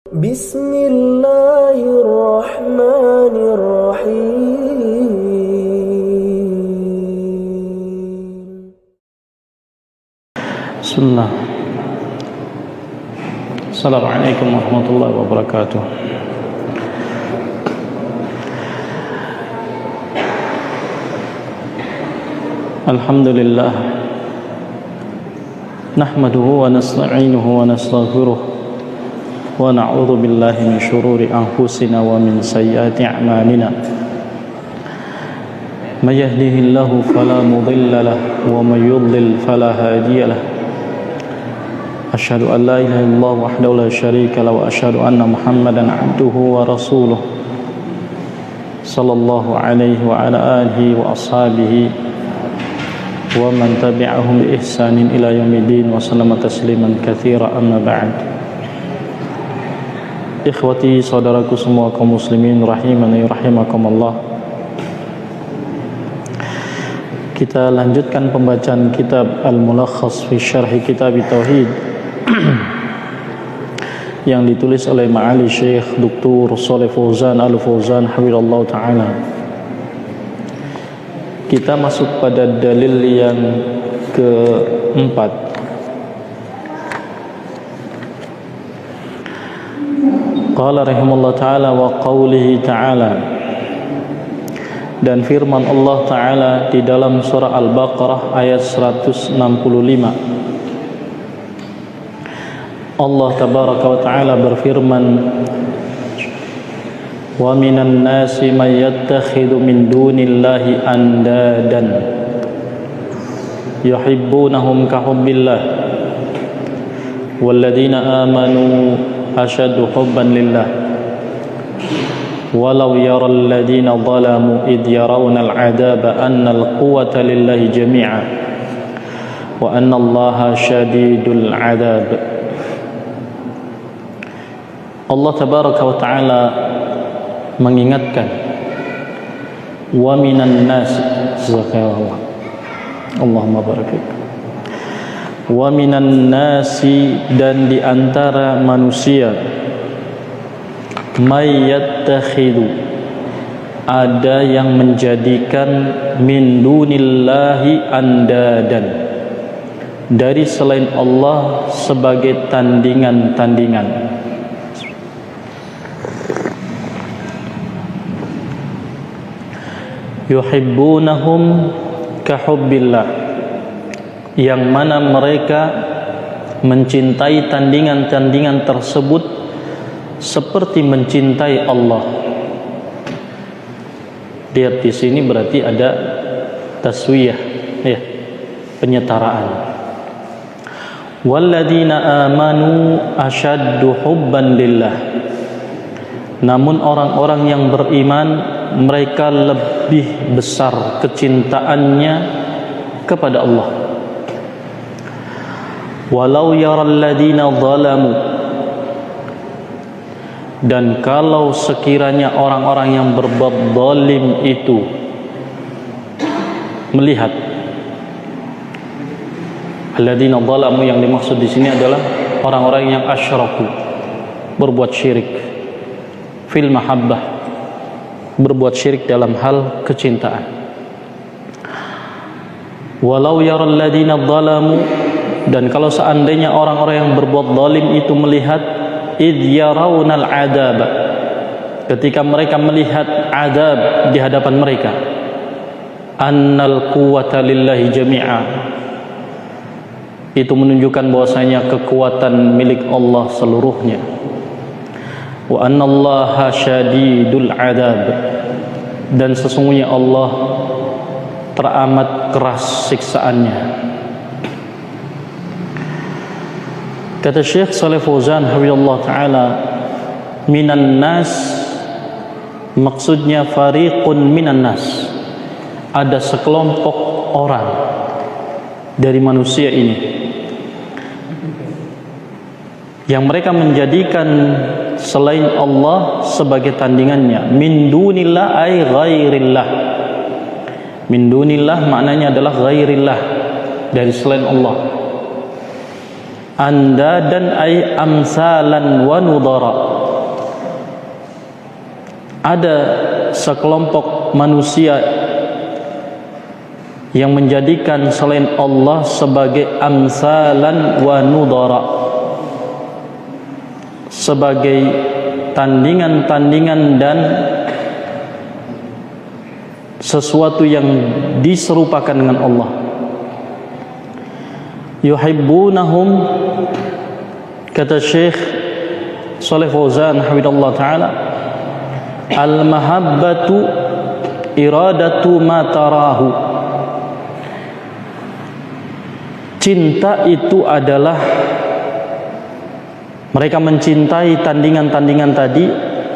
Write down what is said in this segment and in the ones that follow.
Bismillahirrahmanirrahim. Bismillah. Assalamualaikum warahmatullahi wabarakatuh. Alhamdulillah. Nahmaduhu wa nasta'inuhu wa nastaghfiruh. Wa na'udzu billahi min syururi anfusina wa min sayyiati a'malina. May yahdihillahu fala mudilla lahu wa may yudlil fala hadiya lahu. Asyhadu an la ilaha illallah wahdahu la syarika lahu wa asyhadu anna Muhammadan 'abduhu wa rasuluh. Sallallahu alaihi wa ala alihi wa ashabihi wa man tabi'ahum bi ihsanin ila yaumiddin wa sallama tasliman katsira, amma ba'd. Ikhwati, saudaraku semua kaum muslimin rahimani rahimakumullah. Kita lanjutkan pembacaan kitab Al-Mulakhas fi Syarh Kitab Tauhid yang ditulis oleh Ma'ali Syekh Dr. Shalih Fauzan Al-Fauzan hafizallahu taala. Kita masuk pada dalil yang keempat. Qala rahimahullah ta'ala wa qawlihi ta'ala, dan firman Allah ta'ala di dalam surah Al-Baqarah ayat 165. Allah tabaraka wa ta'ala berfirman, wa minan nasi may yattakhidhu min dunillahi andadan yuhibbunahum ka hubbillah walladzina amanu ashaddu hubban lillah walau yaral ladzina zalamu id yarawna al'adaba anna al-quwwata lillahi jami'a wa anna allaha syadidul 'adzab. Allah tabaraka wa ta'ala mengingatkan, wa minan nas, Allahumma barik, wa minan nasi, dan di antara manusia, may yattakhidhu, ada yang menjadikan, min dunillahi andadan, dari selain Allah sebagai tandingan-tandingan. Yuhibbunahum kahubbillah, yang mana mereka mencintai tandingan-tandingan tersebut seperti mencintai Allah. Lihat di sini berarti ada taswiyah, ya, penyetaraan. Walladzina amanu asyaddu hubban lillah, namun orang-orang yang beriman mereka lebih besar kecintaannya kepada Allah. Walau yaral ladzina zalamu, dan kalau sekiranya orang-orang yang berbuat zalim itu melihat, alladzina zalamu yang dimaksud di sini adalah orang-orang yang asyraku, berbuat syirik fil mahabbah, berbuat syirik dalam hal kecintaan. Walau yaral ladzina zalamu, dan kalau seandainya orang-orang yang berbuat zalim itu melihat, id yarawnal adab, ketika mereka melihat adab di hadapan mereka, annal quwwata lillahi jami'a, itu menunjukkan bahwasanya kekuatan milik Allah seluruhnya. Wa annallaha syadidul 'adzab, dan sesungguhnya Allah teramat keras siksaannya. Kata Syekh Shalih Fauzan hafizallahu taala, minan nas, maksudnya fariqun minan nas, ada sekelompok orang dari manusia ini yang mereka menjadikan selain Allah sebagai tandingannya. Min dunillah ay ghairillah. Min dunillah maknanya adalah ghairillah, dari selain Allah. andadan ay amsalan wa nudara. Ada sekelompok manusia yang menjadikan selain Allah sebagai amsalan wa nudara, sebagai tandingan-tandingan dan sesuatu yang diserupakan dengan Allah. Yuhibbunahum, kata Syekh Shalih Fauzan hafizallahu taala, al-mahabbatu iradatu ma tarahu. Cinta itu adalah mereka mencintai tandingan-tandingan tadi.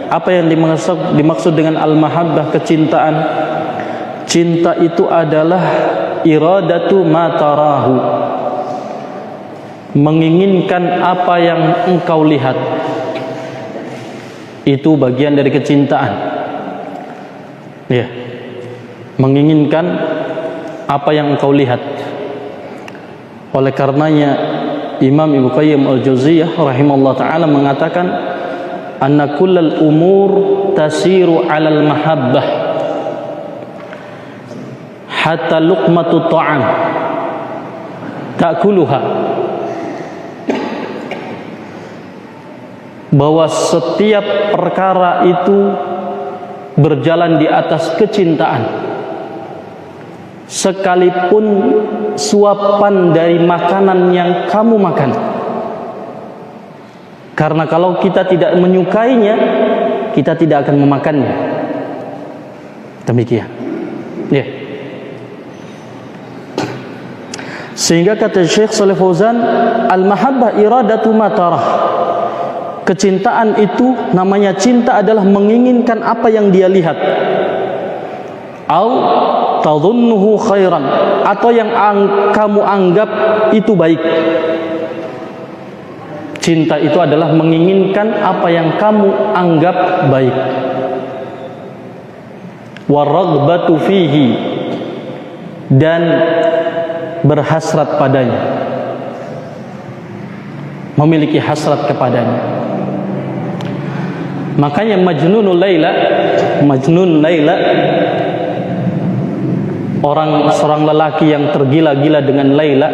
Apa yang dimaksud dengan al-mahabbah, kecintaan? Cinta itu adalah iradatu ma tarahu, menginginkan apa yang engkau lihat. Itu bagian dari kecintaan. Ya, menginginkan apa yang engkau lihat. Oleh karenanya Imam Ibnu Qayyim Al-Jauziyah rahimahullah ta'ala mengatakan, anna kullal umur tasiru alal mahabbah hatta luqmatu ta'am ta'kuluha. Bahwa setiap perkara itu berjalan di atas kecintaan, sekalipun suapan dari makanan yang kamu makan. Karena kalau kita tidak menyukainya, kita tidak akan memakannya. Demikian. Ya. Sehingga kata Syekh Shalih Fauzan, al-mahabbah iradatu ma tarah. Kecintaan itu, namanya cinta adalah menginginkan apa yang dia lihat. Au tadhunnuhu khairan, atau yang kamu anggap itu baik. Cinta itu adalah menginginkan apa yang kamu anggap baik. Waraghbatu fihi, dan berhasrat padanya, memiliki hasrat kepadanya. Makanya Majnun Laila, seorang lelaki yang tergila-gila dengan Laila,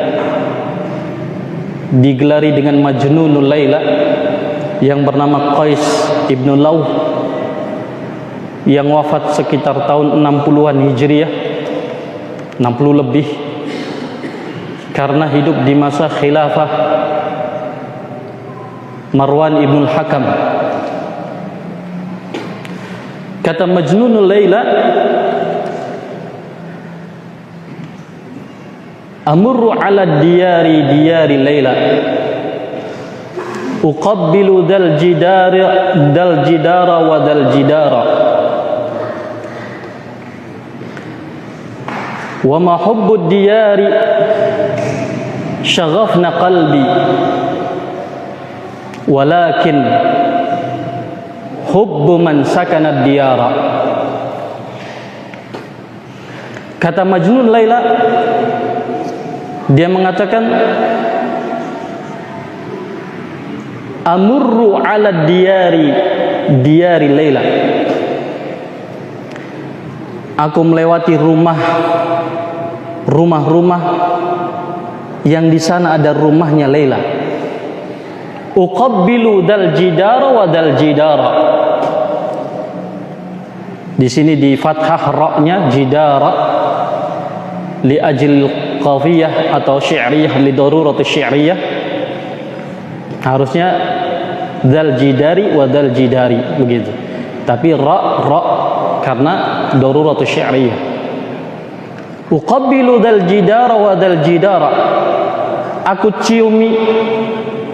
digelari dengan Majnun Laila, yang bernama Qais ibnu Lauh, yang wafat sekitar tahun 60-an Hijriah, 60 lebih, karena hidup di masa khilafah Marwan ibnul Hakam. Kata Majnun Laila, amurru ala diyari Laila, uqabbilu dal jidara wa dal jidara, wa ma hubbu diyari syaghafna qalbi, walakin hubbu man sakana diyara. Kata Majnun Laila, dia mengatakan, amurru ala diyari Laila, aku melewati rumah-rumah yang di sana ada rumahnya Laila. Uqabbilu dal jidara wa dal jidara. Di sini di fathah ra-nya jidara li ajil qafiyah atau syi'riyah, li darurati syi'riyah. Harusnya dal jidari wa dal jidari begitu. Tapi ra karena darurati syi'riyah. Uqabbilu dal jidara wa dal jidara. Aku ciumi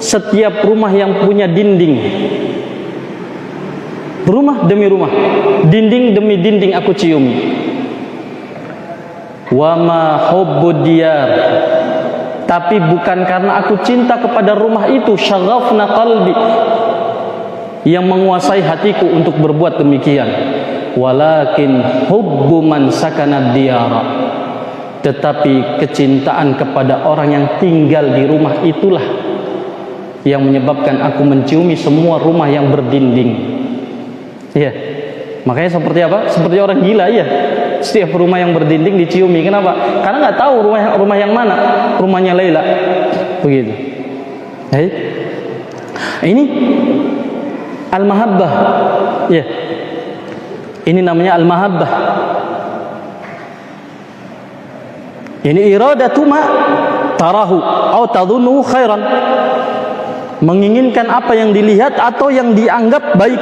setiap rumah yang punya dinding. Rumah demi rumah, dinding demi dinding aku ciumi. Wa ma hubbud diyar, tapi bukan karena aku cinta kepada rumah itu, syaghafna qalbi, yang menguasai hatiku untuk berbuat demikian. Walakin hubbu man sakana diyara, tetapi kecintaan kepada orang yang tinggal di rumah itulah yang menyebabkan aku menciumi semua rumah yang berdinding. Iya. Makanya seperti apa? Seperti orang gila, ya. Setiap rumah yang berdinding diciumi. Kenapa? Karena nggak tahu rumah yang mana rumahnya Laila. Begitu. Baik. Ini al-mahabbah. Ya. Ini namanya al-mahabbah. Ini iradatu ma tarahu atau tadhunnu khairan. Menginginkan apa yang dilihat atau yang dianggap baik.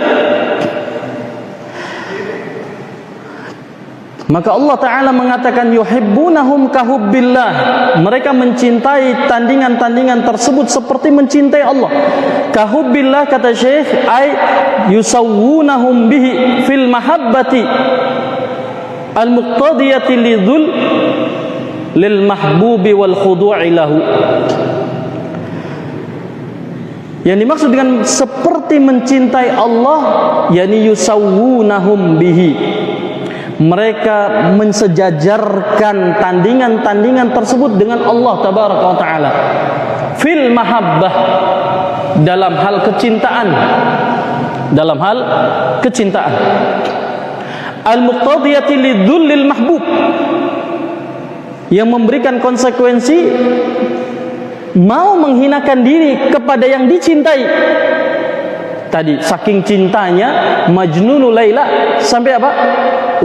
Maka Allah Ta'ala mengatakan yuhibbunahum kahubbillah. Mereka mencintai tandingan-tandingan tersebut seperti mencintai Allah. Kahubbillah kata Syekh ay yusawwunahum bihi fil mahabbati al-muqtadiyati lidhul lil mahbubi wal khudu'i lahu. Yang dimaksud dengan seperti mencintai Allah, yakni yusawwunahum bihi. Mereka mensejajarkan tandingan-tandingan tersebut dengan Allah Tabaraka wa Ta'ala fil mahabbah, dalam hal kecintaan, dalam hal kecintaan al-muqtadiyati lidzullil mahbub, yang memberikan konsekuensi mau menghinakan diri kepada yang dicintai. Tadi saking cintanya Majnunu Laila sampai apa?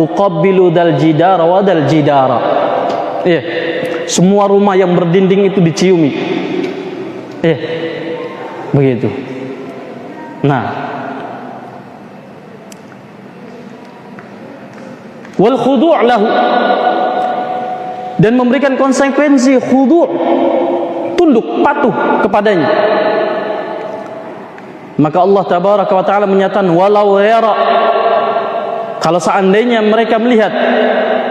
Uqabbilu dal jidara wa dal jidara. Iya. Semua rumah yang berdinding itu diciumi. Iya. Begitu. Nah. Wal khudu' lahu, dan memberikan konsekuensi khudu', tunduk, patuh kepadanya. Maka Allah Tabaraka wa Ta'ala menyatakan walau yara, kalau seandainya mereka melihat,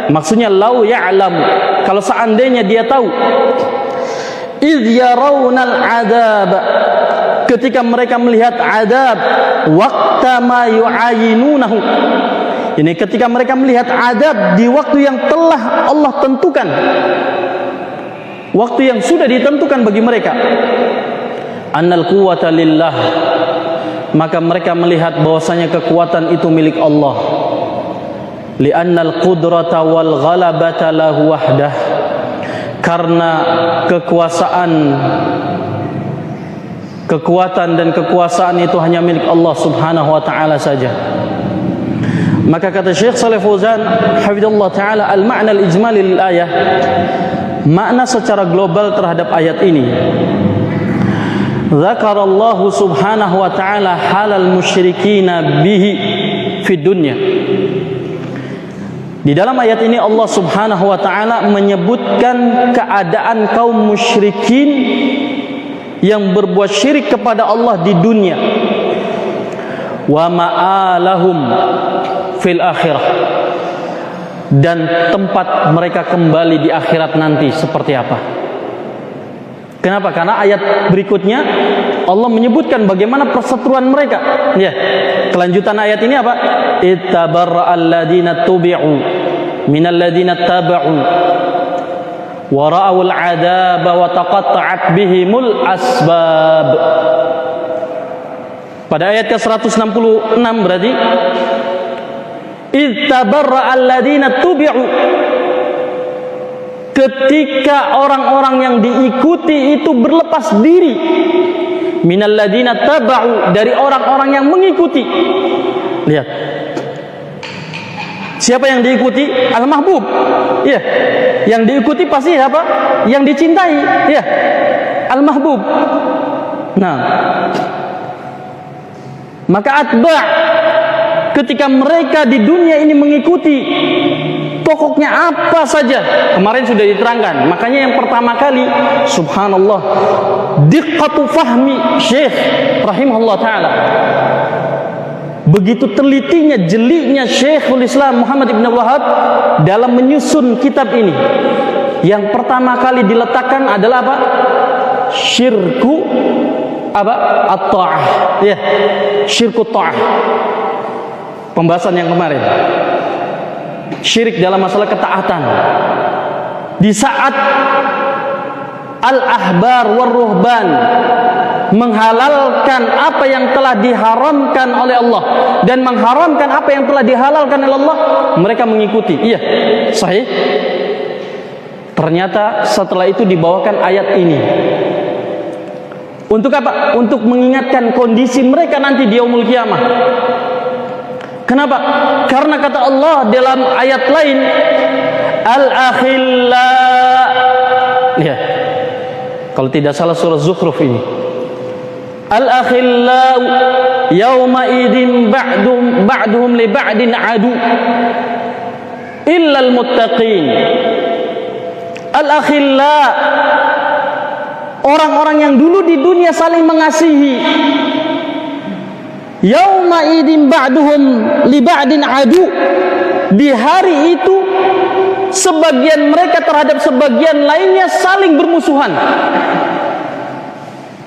maksudnya lau ya'lamu, kalau seandainya dia tahu, idh yarawnal adab, ketika mereka melihat adab, waqta ma yu'ayinunahu, ini ketika mereka melihat adab di waktu yang telah Allah tentukan, waktu yang sudah ditentukan bagi mereka, annal quwwata lillah, maka mereka melihat bahwasanya kekuatan itu milik Allah. Li'annal qudrata wal ghalabata lahu wahdah, karena kekuatan dan kekuasaan itu hanya milik Allah Subhanahu wa Ta'ala saja. Maka kata Syekh Shalih Fauzan hafizallahu taala, al-ma'na al-ijmali lil ayah, makna secara global terhadap ayat ini, zakarallahu subhanahu wa ta'ala halal musyrikina bihi fid dunya. Di dalam ayat ini Allah subhanahu wa ta'ala menyebutkan keadaan kaum musyrikin yang berbuat syirik kepada Allah di dunia, wa ma'alahum fil akhirah, dan tempat mereka kembali di akhirat nanti seperti apa. Kenapa? Karena ayat berikutnya Allah menyebutkan bagaimana perseteruan mereka. Ya, kelanjutan ayat ini apa? Ittabarra'al ladina tubi'u minal ladina taba'u wa ra'awul 'adaba wa taqatta'at bihimul asbab. Pada ayat ke-166 berarti ittabarra'al ladina tubi'u, ketika orang-orang yang diikuti itu berlepas diri, minal ladina taba'u, dari orang-orang yang mengikuti. Lihat, siapa yang diikuti? Al-mahbub. Ya, yang diikuti pasti apa? Yang dicintai. Ya, al-mahbub. Nah, maka atba', ketika mereka di dunia ini mengikuti pokoknya apa saja, kemarin sudah diterangkan. Makanya yang pertama kali, subhanallah, diqqatu fahmi Syekh rahimahullah ta'ala, begitu telitinya, jelinya Syekhul Islam Muhammad ibn Wahab dalam menyusun kitab ini. Yang pertama kali diletakkan adalah apa? Syirku apa? At-ta'ah. Ya, syirku ta'ah. Pembahasan yang kemarin, syirik dalam masalah ketaatan. Di saat al-ahbar war ruhban, menghalalkan apa yang telah diharamkan oleh Allah dan mengharamkan apa yang telah dihalalkan oleh Allah, mereka mengikuti. Iya, sahih. Ternyata setelah itu dibawakan ayat ini. Untuk apa? Untuk mengingatkan kondisi mereka nanti di yaumul kiamah. Kenapa? Karena kata Allah dalam ayat lain, al-akhilla. Ya. Kalau tidak salah surah Zukhruf ini. Al-akhilla yauma idin ba'duhum li ba'din adu illa al-muttaqin. Al-akhilla, orang-orang yang dulu di dunia saling mengasihi. Yauma idin ba'duhum li ba'din adu. Di hari itu sebagian mereka terhadap sebagian lainnya saling bermusuhan.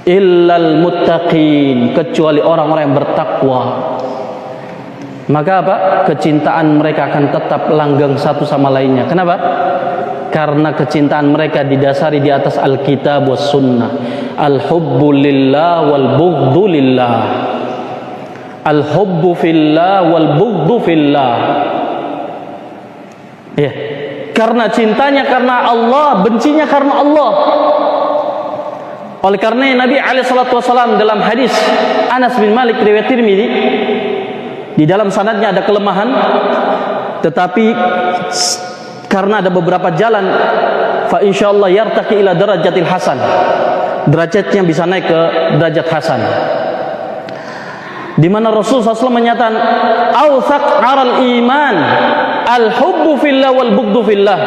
Illal muttaqin, kecuali orang-orang yang bertakwa. Maka apa? Kecintaan mereka akan tetap langgeng satu sama lainnya. Kenapa? Karena kecintaan mereka didasari di atas Alkitab was sunnah. Al-hubbu lillah wal bughdhu lillah. Al-hubbu fillah wal bughdhu fillah. Ya, karena cintanya karena Allah, bencinya karena Allah. Oleh karena Nabi SAW dalam hadis Anas bin Malik riwayat Tirmidzi, di dalam sanadnya ada kelemahan, tetapi karena ada beberapa jalan, fa insyaallah yartaqi ila darajatil hasan, derajatnya bisa naik ke derajat hasan, di mana Rasulullah SAW menyatakan awsaq aral iman al-hubbu fillah wal bughdhu fillah.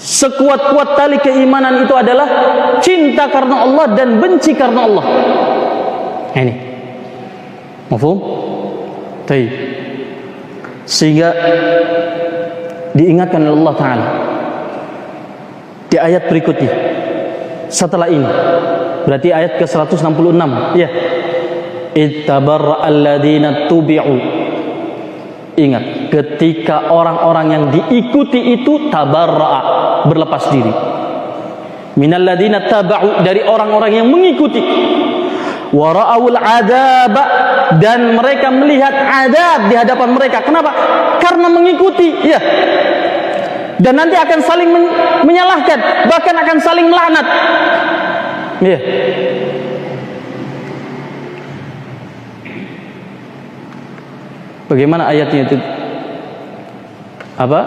Sekuat-kuat tali keimanan itu adalah cinta karena Allah dan benci karena Allah. Ini mafhum? Baik. Sehingga diingatkan oleh Allah Ta'ala di ayat berikutnya setelah ini, berarti ayat ke 166, ya, ittabarra alladhina tubi'u. Ingat, ketika orang-orang yang diikuti itu tabarra'a, berlepas diri, minalladhina taba'u, dari orang-orang yang mengikuti, wara'awul adaba, dan mereka melihat adab di hadapan mereka. Kenapa? Karena mengikuti, ya. Dan nanti akan saling menyalahkan, bahkan akan saling melaknat. Ya. Bagaimana ayatnya itu? Apa?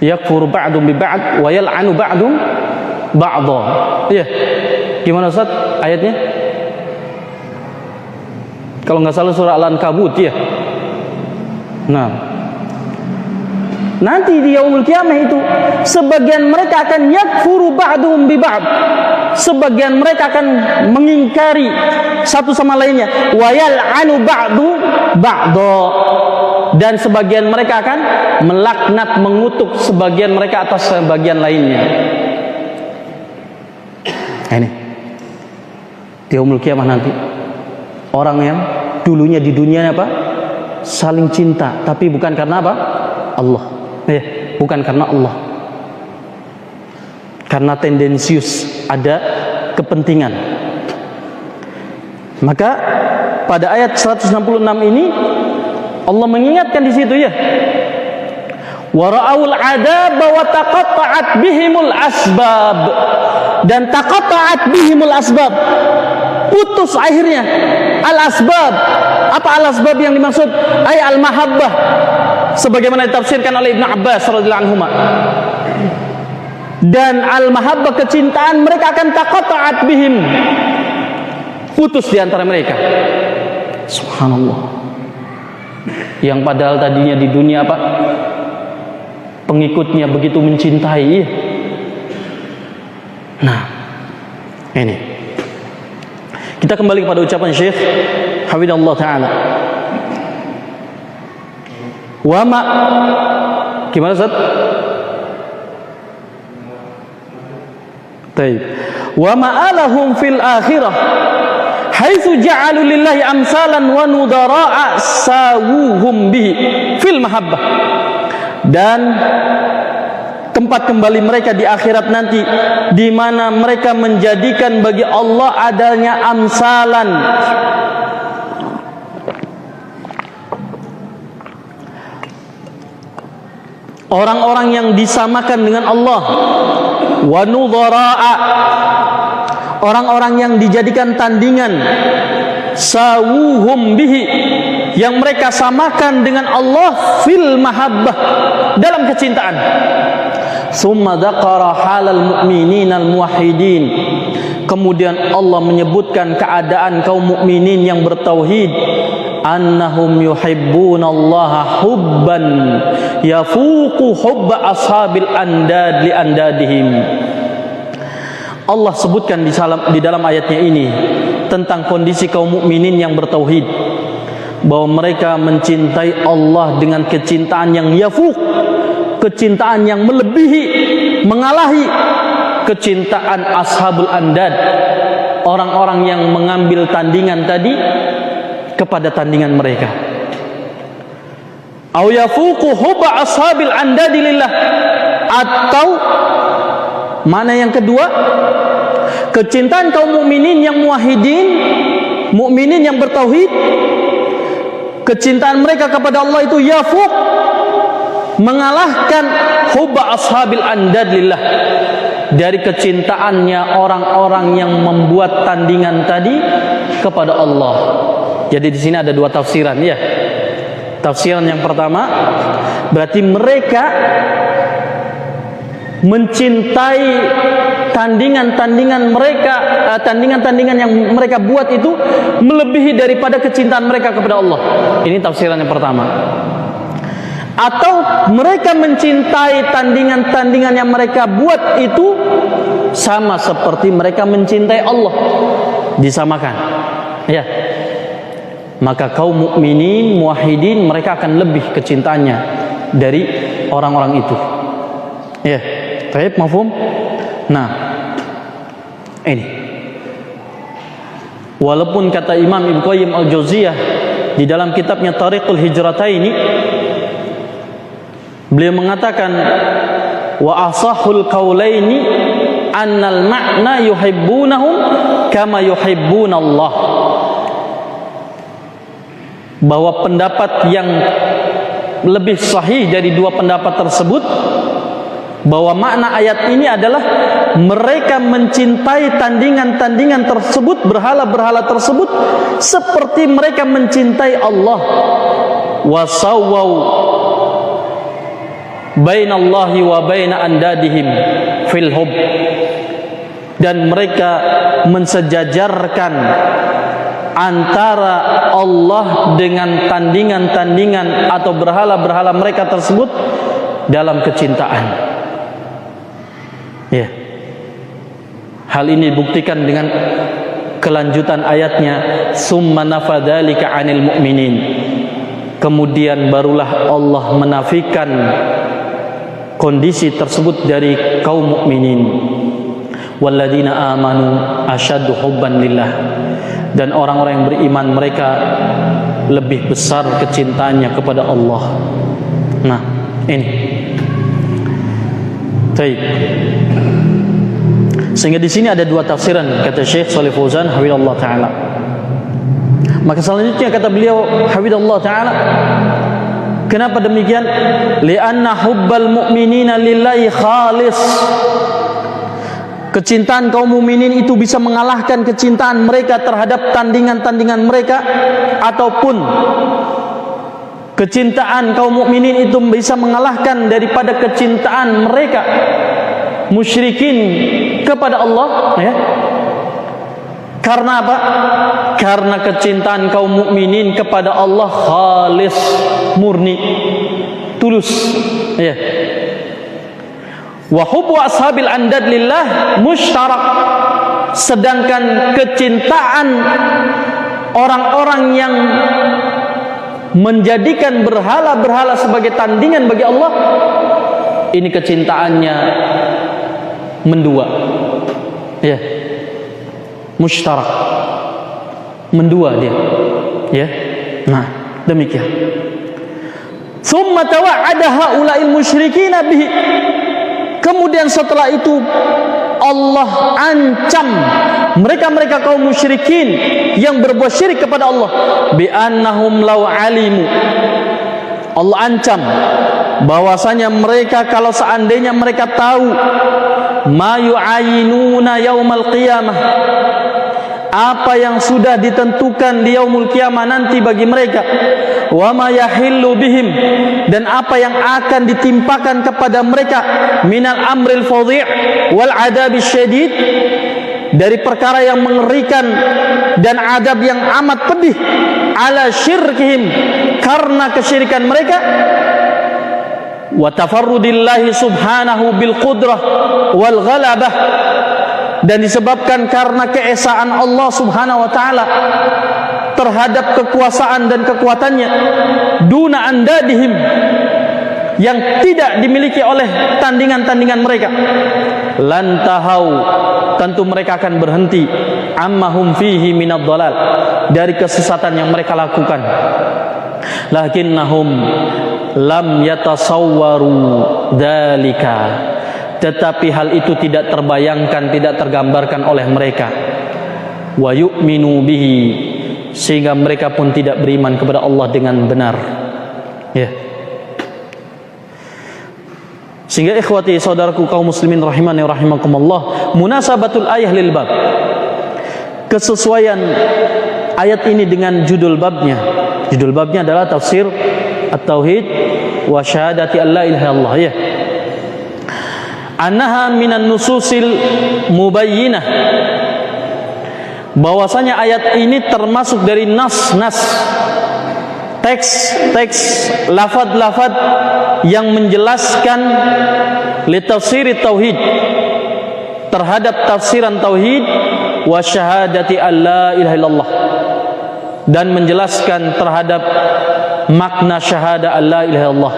Yakfuru ba'dum bi ba'd wa yal'anu ba'dum ba'dha. Ya. Gimana Ustaz ayatnya? Kalau nggak salah surah Al-Ankabut, ya. Nah, nanti di yaumul qiyamah itu sebagian mereka akan yakfuru ba'duhum bi ba'd, sebagian mereka akan mengingkari satu sama lainnya, wa yal'anu ba'du ba'dha, dan sebagian mereka akan melaknat, mengutuk sebagian mereka atas sebagian lainnya. Ini di yaumul qiyamah nanti orang yang dulunya di dunia apa? Saling cinta, tapi bukan karena apa? Allah. Bukan karena Allah. Karena tendensius, ada kepentingan. Maka pada ayat 166 ini Allah mengingatkan di situ, ya. Wara'aul adaba wa taqatta'at bihimul asbab, dan taqatta'at bihimul asbab, putus akhirnya al-asbab. Apa al-asbab yang dimaksud? Ay al-mahabbah, sebagaimana ditafsirkan oleh Ibnu Abbas radhiyallahu anhu. Dan al-mahabbah, kecintaan mereka akan taqatta'at bihim, putus di antara mereka. Subhanallah. Yang padahal tadinya di dunia apa? Pengikutnya begitu mencintai. Nah, ini kita kembali kepada ucapan Syekh hafizallahu taala. Wa ma, gimana Ustaz? Baik. Wa ma'alahum fil akhirah haitsu ja'alu lillahi amsalan wa nudara'a sawuhum bihi fil mahabbah. Dan tempat kembali mereka di akhirat nanti, di mana mereka menjadikan bagi Allah adanya amsalan, orang-orang yang disamakan dengan Allah, wa nudhara'a, orang-orang yang dijadikan tandingan, sawuhum bihi, yang mereka samakan dengan Allah fil mahabbah, dalam kecintaan. Summa dzakara halal mu'minin al muwahhidin, kemudian Allah menyebutkan keadaan kaum mukminin yang bertauhid, annahum yuhibbunallaha hubban yafuqu hubba ashabil andad li andadihim. Allah sebutkan di dalam ayatnya ini tentang kondisi kaum mukminin yang bertauhid, bahwa mereka mencintai Allah dengan kecintaan yang yafuq, kecintaan yang melebihi, mengalahi kecintaan ashabul andad, orang-orang yang mengambil tandingan tadi kepada tandingan mereka. Au yafuqu hubba ashabil andadi lillah, atau mana yang kedua, kecintaan kaum mukminin yang muwahhidin, mukminin yang bertauhid, kecintaan mereka kepada Allah itu yafuq, mengalahkan hubba ashabil andad lillah, dari kecintaannya orang-orang yang membuat tandingan tadi kepada Allah. Jadi di sini ada dua tafsiran, ya. Tafsiran yang pertama, berarti mereka mencintai tandingan-tandingan mereka, tandingan-tandingan yang mereka buat itu melebihi daripada kecintaan mereka kepada Allah. Ini tafsiran yang pertama. Atau mereka mencintai tandingan-tandingan yang mereka buat itu sama seperti mereka mencintai Allah, disamakan, ya. Maka kaum mukminin muwahhidin mereka akan lebih kecintaannya dari orang-orang itu, ya. Baik, mafhum? Nah, ini walaupun kata Imam Ibnu Qayyim Al-Jauziyah di dalam kitabnya Tariqul Hijrataini, beliau mengatakan wa asahul qaulaini annal ma'na yuhibbunahum kama yuhibbunallah, bahwa pendapat yang lebih sahih dari dua pendapat tersebut, bahwa makna ayat ini adalah mereka mencintai tandingan-tandingan tersebut, berhala-berhala tersebut, seperti mereka mencintai Allah. Wasawwau bainallahi wa baina andadihim fil hub, dan mereka mensejajarkan antara Allah dengan tandingan-tandingan atau berhala-berhala mereka tersebut dalam kecintaan, ya. Hal ini dibuktikan dengan kelanjutan ayatnya, summa nafadzalika 'anil mu'minin, kemudian barulah Allah menafikan kondisi tersebut dari kaum mukminin. Walladzina amanu asyaddu hubban lillah, dan orang-orang yang beriman mereka lebih besar kecintaannya kepada Allah. Nah, ini. Baik. Sehingga di sini ada dua tafsiran, kata Syekh Shalih Fauzan hafizallahu taala. Maka selanjutnya kata beliau hafizallahu taala, kenapa demikian? Li'anna hubbal mu'minina lillahi khalis. Kecintaan kaum mukminin itu bisa mengalahkan kecintaan mereka terhadap tandingan-tandingan mereka, ataupun kecintaan kaum mukminin itu bisa mengalahkan daripada kecintaan mereka musyrikin kepada Allah, ya. Karena apa? Karena kecintaan kaum mukminin kepada Allah khalis, murni, tulus, ya. Wa hubbu ashabil andad lillah mushtarak, sedangkan kecintaan orang-orang yang menjadikan berhala-berhala sebagai tandingan bagi Allah, ini kecintaannya mendua, ya, mushtarak. Mendua dia. Ya. Nah, demikian. Tsumma tawa'ada haula'il musyrikin bihi. Kemudian setelah itu Allah ancam mereka-mereka kaum musyrikin yang berbuat syirik kepada Allah, bi annahum law alimu. Allah ancam bahwasanya mereka kalau seandainya mereka tahu ma yu'ayinuna yaumal qiyamah, apa yang sudah ditentukan di yaumul qiyamah nanti bagi mereka, wa ma yahillu bihim, dan apa yang akan ditimpakan kepada mereka minal amril fadhi' wal adabi syadid, dari perkara yang mengerikan dan adab yang amat pedih, ala syirkihim, karena kesyirikan mereka, wa tafarrudillahi subhanahu bil qudrah wal ghalabah, dan disebabkan karena keesaan Allah subhanahu wa ta'ala terhadap kekuasaan dan kekuatannya, duna andadihim, yang tidak dimiliki oleh tandingan-tandingan mereka, lantahau, tentu mereka akan berhenti, ammahum fihi minad dhalal, dari kesesatan yang mereka lakukan. Lakinnahum lam yatasawwaru dzalika, tetapi hal itu tidak terbayangkan, tidak tergambarkan oleh mereka. Wa yu'minu bihi, sehingga mereka pun tidak beriman kepada Allah dengan benar. Ya. Sehingga ikhwati saudaraku kaum muslimin rahimani rahimakumullah, munasabatul ayah lil bab, kesesuaian ayat ini dengan judul babnya. Judul babnya adalah tafsir at-tauhid wa syahadati alla ilaha illallah, ya. Annaha minan nususil mubayyinah, bahwasanya ayat ini termasuk dari nas-nas, teks-teks, lafaz-lafaz yang menjelaskan li tafsir tauhid, terhadap tafsiran tauhid, wa syahadati alla ilaha illallah, dan menjelaskan terhadap makna syahada alla ilaha illallah.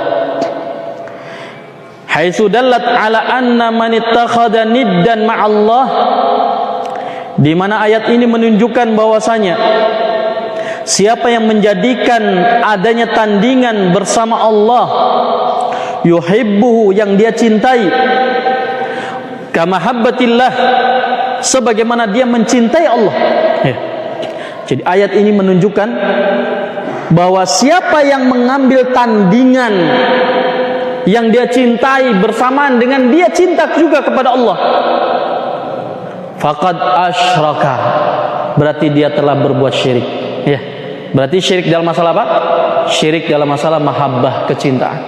Haitsu dallat ala anna man ittakhadha niddan ma'allah, di mana ayat ini menunjukkan bahwasanya siapa yang menjadikan adanya tandingan bersama Allah, yuhibbuhu, yang dia cintai, kamahabbatillah, sebagaimana dia mencintai Allah. Ya. Jadi ayat ini menunjukkan bahwa siapa yang mengambil tandingan yang dia cintai bersamaan dengan dia cinta juga kepada Allah, faqad asyraka, berarti dia telah berbuat syirik. Ya. Berarti syirik dalam masalah apa? Syirik dalam masalah mahabbah, kecintaan.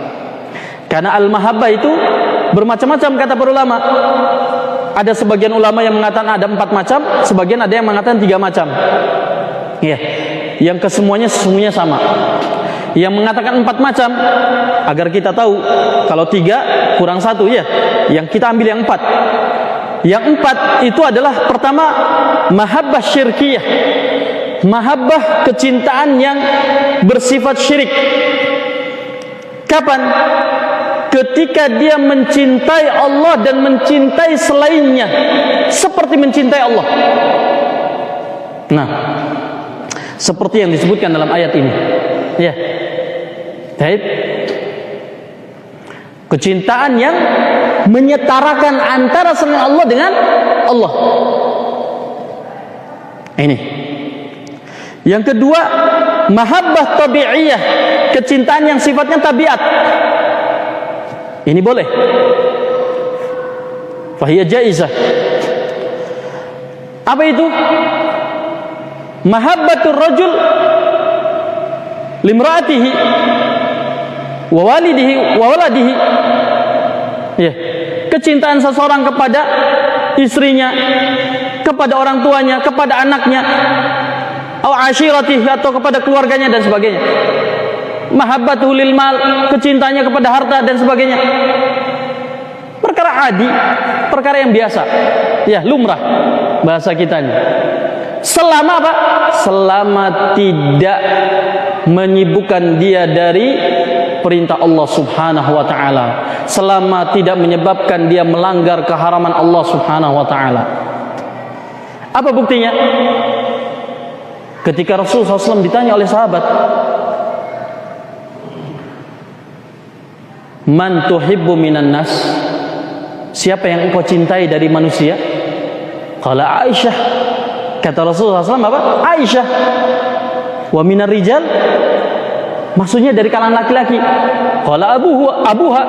Karena al-mahabbah itu bermacam-macam kata para ulama. Ada sebagian ulama yang mengatakan ada 4 macam, sebagian ada yang mengatakan 3 macam. Ya. Yang kesemuanya sesungguhnya sama. Yang mengatakan 4 macam, agar kita tahu kalau 3 kurang 1, ya. Yang kita ambil yang 4. Yang 4 itu adalah pertama mahabbah syirkiyah, mahabbah kecintaan yang bersifat syirik. Kapan? Ketika dia mencintai Allah dan mencintai selainnya seperti mencintai Allah. Nah, seperti yang disebutkan dalam ayat ini, ya. Baik. Kecintaan yang menyetarakan antara selain Allah dengan Allah. Ini. Yang kedua, mahabbah tabi'iyah, kecintaan yang sifatnya tabiat. Ini boleh. Fahiya jaizah. Apa itu? Mahabbatur rajul limra'atihi wa walidihi wa waladihi. Ya. Kecintaan seseorang kepada istrinya, kepada orang tuanya, kepada anaknya, atau ashiratihi, atau kepada keluarganya dan sebagainya. Mahabbatuhu lil mal, kecintanya kepada harta dan sebagainya. Perkara adi, perkara yang biasa. Ya, lumrah bahasa kita ini. Selama apa? Selama tidak menyibukkan dia dari perintah Allah Subhanahu wa taala, selama tidak menyebabkan dia melanggar keharaman Allah Subhanahu wa taala. Apa buktinya? Ketika Rasulullah SAW ditanya oleh sahabat, "Man tuhibbu minan nas?" Siapa yang engkau cintai dari manusia? Qala Aisyah. Kata Rasulullah SAW apa? Aisyah. Wa minar rijal? Maksudnya dari kalangan laki-laki. Qala abuha.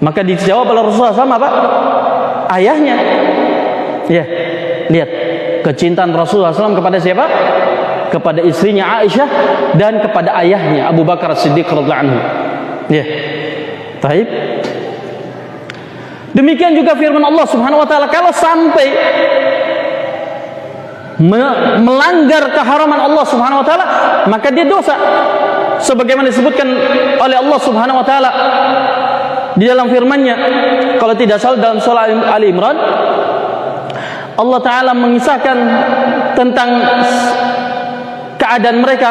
Maka dijawab oleh Rasulullah SAW apa? Ayahnya. Ya, lihat kecintaan Rasulullah SAW kepada siapa? Kepada istrinya Aisyah dan kepada ayahnya Abu Bakar As-Siddiq radhiyallahu anhu. Ya. Baik. Demikian juga firman Allah Subhanahu wa taala, kalau sampai melanggar keharaman Allah Subhanahu wa taala, maka dia dosa. Sebagaimana disebutkan oleh Allah Subhanahu wa taala di dalam firman-Nya, kalau tidak salah dalam surah Ali Imran, Allah taala mengisahkan tentang keadaan mereka.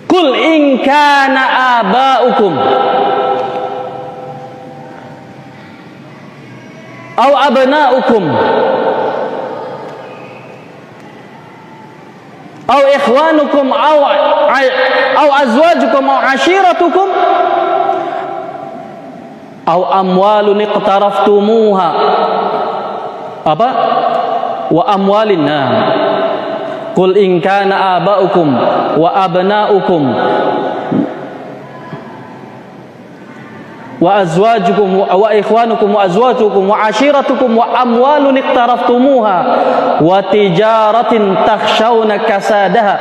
Qul in kana aba'ukum aw abna'ukum aw ikhwanukum aw azwajukum aw ashiratukum aw amwalun iqtaraftumuha apa wa amwalin nam. Qul in kana aba'ukum wa abna'ukum wa azwajukum wa ikhwanukum wa azwajukum wa ashiratukum wa amwalun iqtaraftumuha wa tijaratin takhshawna kasadaha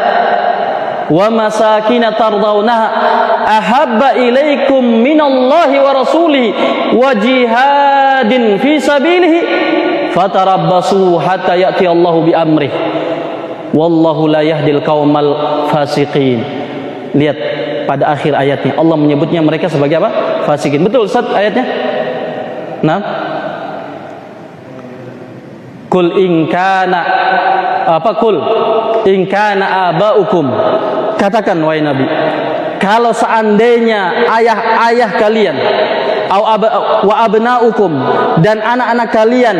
wa masakin tardawnaha ahabba ilaikum minallahi wa rasulihi wa jihadin fi sabilihi fatarabbasu hatta ya'ti Allahu bi amrih wallahu la yahdil qaumal fasiqin. Lihat pada akhir ayatnya Allah menyebutnya mereka sebagai apa? Fasikin. Betul Ustaz ayatnya? Nah. Qul in kana qul in kana aba'ukum. Katakan wahai Nabi, kalau seandainya ayah-ayah kalian wa abna'ukum dan anak-anak kalian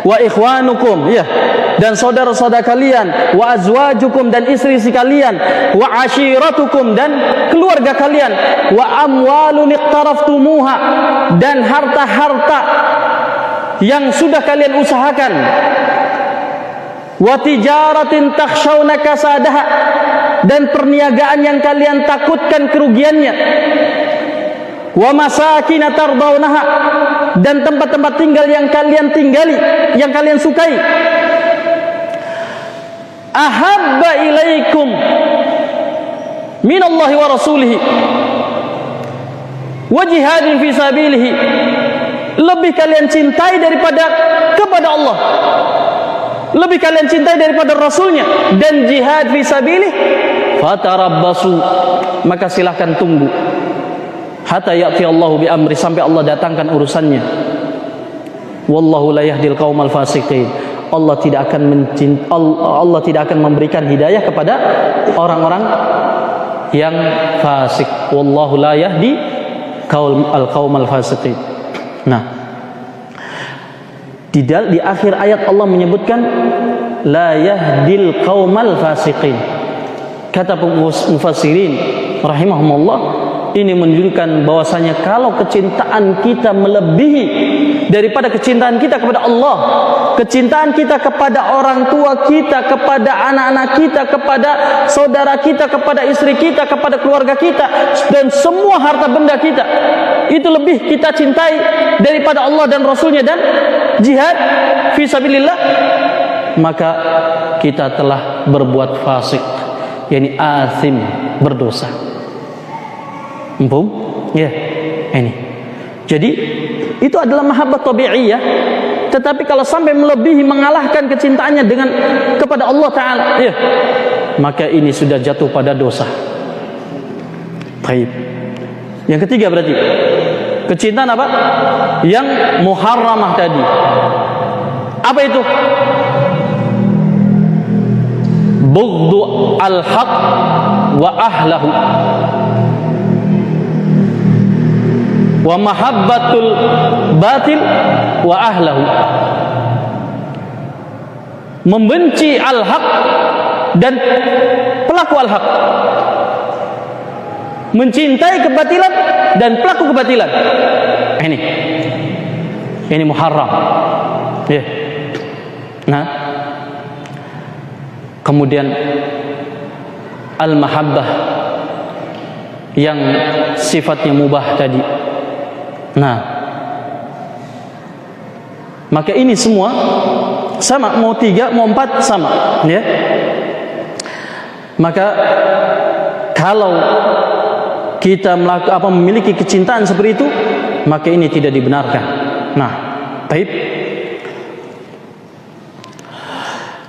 wa ikhwanukum ya dan saudara-saudara kalian wa azwajukum dan istri-istri kalian wa ashiratukum dan keluarga kalian wa amwalun iqtaraftumuha dan harta-harta yang sudah kalian usahakan wa tijaratin takhshawna kasadaha dan perniagaan yang kalian takutkan kerugiannya wa masakin tardawnaha dan tempat-tempat tinggal yang kalian tinggali, yang kalian sukai. Ahabba ilaikum minallahi wa rasulihi wa jihadin fi sabilihi. Lebih kalian cintai daripada kepada Allah, lebih kalian cintai daripada Rasulnya dan jihad fi sabilihi. Fatarabbasu, maka silahkan tunggu hatta ya'ti Allahu bi amri, sampai Allah datangkan urusannya. Wallahu la yahdil qaumal fasiqin. Allah tidak akan memberikan hidayah kepada orang-orang yang fasik. Wallahu la yahdi qaumal fasiqin. Nah, di akhir ayat Allah menyebutkan la yahdil qaumal fasiqin. Kata mufassirin rahimahumullah, ini menunjukkan bahwasanya kalau kecintaan kita melebihi daripada kecintaan kita kepada Allah, kecintaan kita kepada orang tua kita, kepada anak-anak kita, kepada saudara kita, kepada istri kita, kepada keluarga kita, dan semua harta benda kita, itu lebih kita cintai daripada Allah dan Rasulnya dan jihad fi sabilillah, maka kita telah berbuat fasik, yakni athim, berdosa. Empum? Ya, ini. Jadi itu adalah mahabbah tabi'iyah, tetapi kalau sampai melebihi, mengalahkan kecintaannya dengan kepada Allah Ta'ala, ya, maka ini sudah jatuh pada dosa. Baik. Yang ketiga berarti kecintaan apa? Yang muharramah tadi. Apa itu? Bughdu al-haq wa ahlahu wa mahabbatul batil wa ahlahu. membenci al-haq dan pelaku al-haq, mencintai kebatilan dan pelaku kebatilan. Ini muharram. Ya. Nah, kemudian al-mahabbah yang sifatnya mubah tadi. Nah, maka ini semua sama, mau 3 mau 4 sama, ya. Maka kalau kita memiliki kecintaan seperti itu, maka ini tidak dibenarkan. Nah, baik.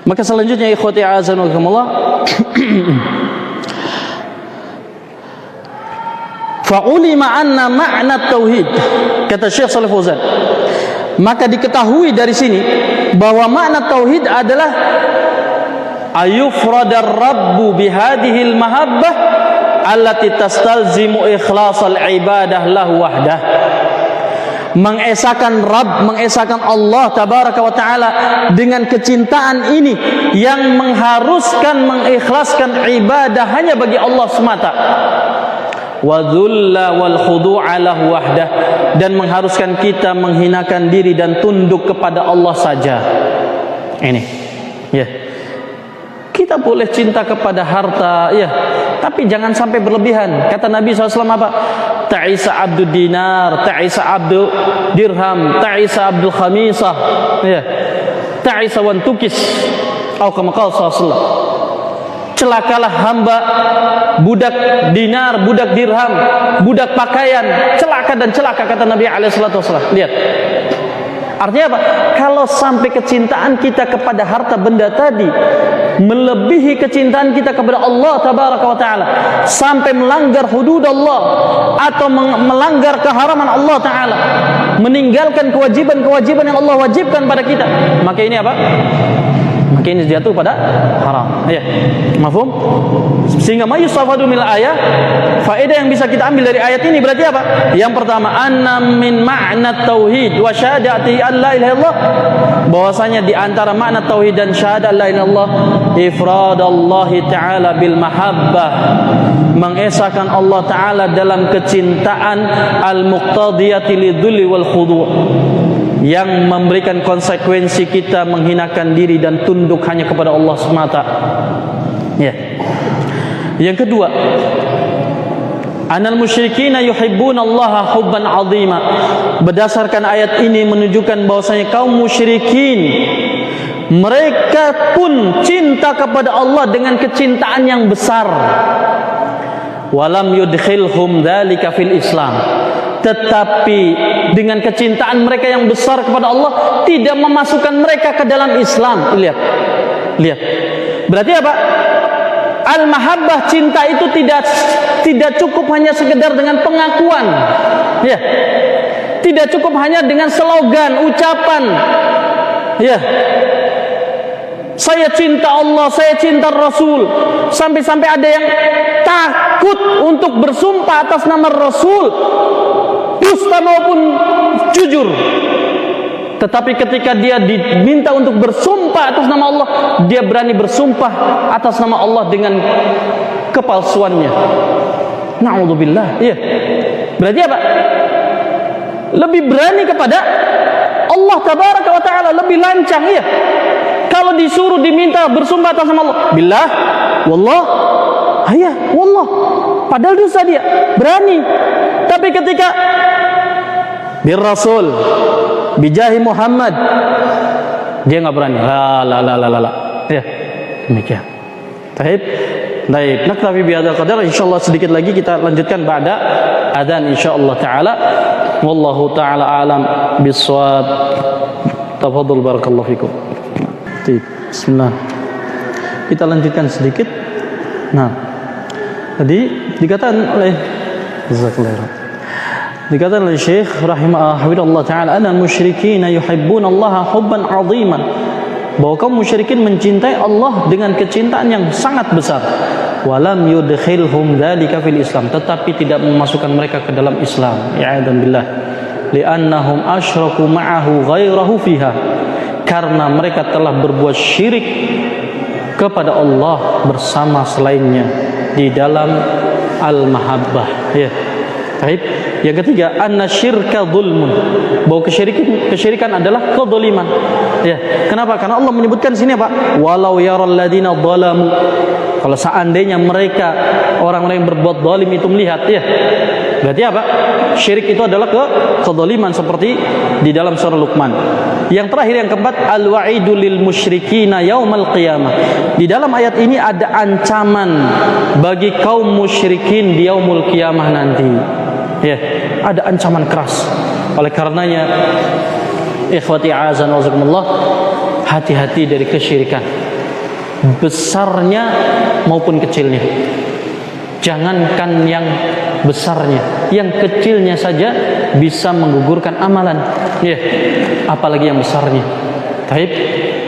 Maka selanjutnya ikhwati a'azakumullah, fa'ulima anna ma'na tauhid, kata Syekh Shalih Fauzan, maka diketahui dari sini bahwa makna tauhid adalah ayufradar rabbu bihadihil mahabbah allati tastalzimu ikhlasal ibadah lahu wahdah, mengesakan Rabb, mengesakan Allah tabaraka wa taala dengan kecintaan ini yang mengharuskan mengikhlaskan ibadah hanya bagi Allah semata, wa dhulla wal khudu'a lahu wahdah, dan mengharuskan kita menghinakan diri dan tunduk kepada Allah saja. Ini ya, kita boleh cinta kepada harta, ya, tapi jangan sampai berlebihan. Kata Nabi SAW apa? Ta'isa abdul dinar, ta'isa abdul dirham, ta'isa abdul khamisah, ya, ta'isa wan tukis, atau kama qala sallallahu. Celakalah hamba budak dinar, budak dirham, budak pakaian, celaka dan celaka, kata Nabi SAW. Lihat, artinya apa? Kalau sampai kecintaan kita kepada harta benda tadi melebihi kecintaan kita kepada Allah tabaraka wa taala, sampai melanggar hudud Allah atau melanggar keharaman Allah taala, meninggalkan kewajiban-kewajiban yang Allah wajibkan pada kita, maka ini apa? Maka ini jatuh pada haram. Ya, mafhum? Sehingga ma yustafadu min ayat, faedah yang bisa kita ambil dari ayat ini berarti apa? Yang pertama, anna min ma'na tauhid wa syahadati an la ilaha illallah, bahwasanya di antara makna tauhid dan syahadat la ilaha illallah ifradallahi ta'ala bil mahabbah, mengesahkan Allah taala dalam kecintaan al-muqtadiyati lidzulli wal khudu', yang memberikan konsekuensi kita menghinakan diri dan tunduk hanya kepada Allah semata. Ya. Yang kedua, anal musyrikina yuhibbuna Allah hubban 'azima. Berdasarkan ayat ini menunjukkan bahwasanya kaum musyrikin mereka pun cinta kepada Allah dengan kecintaan yang besar. Walam yudkhilhum dzalika fil Islam. Tetapi dengan kecintaan mereka yang besar kepada Allah tidak memasukkan mereka ke dalam Islam. Lihat. Berarti apa? Al-mahabbah, cinta itu tidak cukup hanya sekedar dengan pengakuan. Ya. Tidak cukup hanya dengan slogan, ucapan. Ya. Saya cinta Allah, saya cinta Rasul. Sampai-sampai ada yang takut untuk bersumpah atas nama Rasul, dusta maupun jujur. Tetapi ketika dia diminta untuk bersumpah atas nama Allah, dia berani bersumpah atas nama Allah dengan kepalsuannya. Na'udzubillah. Iya. Berarti apa? Lebih berani kepada Allah tabaraka wa ta'ala, lebih lancang. Iya. Kalau disuruh diminta bersumpah atas nama Allah, billah, wallah, ayah, wallah, padahal dosa dia, berani. Tapi ketika bir Rasul, bijahi Muhammad, dia nggak berani. La. Ya, demikian. Baik. Naktafi bihadzal qadar. Insyaallah sedikit lagi kita lanjutkan ba'da adzan insyaallah taala. Wallahu taala alam bissawab. Tafadhal barakallahu fikum. Bismillah. Kita lanjutkan sedikit. Nah, tadi dikatakan oleh dikatakan oleh Syekh rahimahullah taala, anal musyrikin yuhibbuna Allah hubban 'aziman, bahwa kaum musyrikin mencintai Allah dengan kecintaan yang sangat besar. Walam yudkhilhum dzalika fil Islam, tetapi tidak memasukkan mereka ke dalam Islam. Ya'adzan billah. Li'annahum asyraku ma'ahu ghairahu fiha, karena mereka telah berbuat syirik kepada Allah bersama selainnya di dalam al-mahabbah. Ya. Baik. Yang ketiga, anna syirka dzulmun. Bahwa kesyirikan adalah kedzaliman. Ya. Kenapa? Karena Allah menyebutkan sini apa? Walau yaral ladzina dzalamu. Kalau seandainya mereka orang-orang yang berbuat zalim itu melihat, ya. Berarti apa? Syirik itu adalah kedzaliman seperti di dalam surah Luqman. Yang terakhir, yang keempat, al-wa'idu lil musyrikina yaumal qiyamah. Di dalam ayat ini ada ancaman bagi kaum musyrikin di yaumul qiyamah nanti. Ya, ada ancaman keras. Oleh karenanya, ikhwati a'azan wa jazakumullah, hati-hati dari kesyirikan, besarnya maupun kecilnya. Jangankan yang besarnya, yang kecilnya saja bisa menggugurkan amalan. Ya, apalagi yang besarnya. Taib,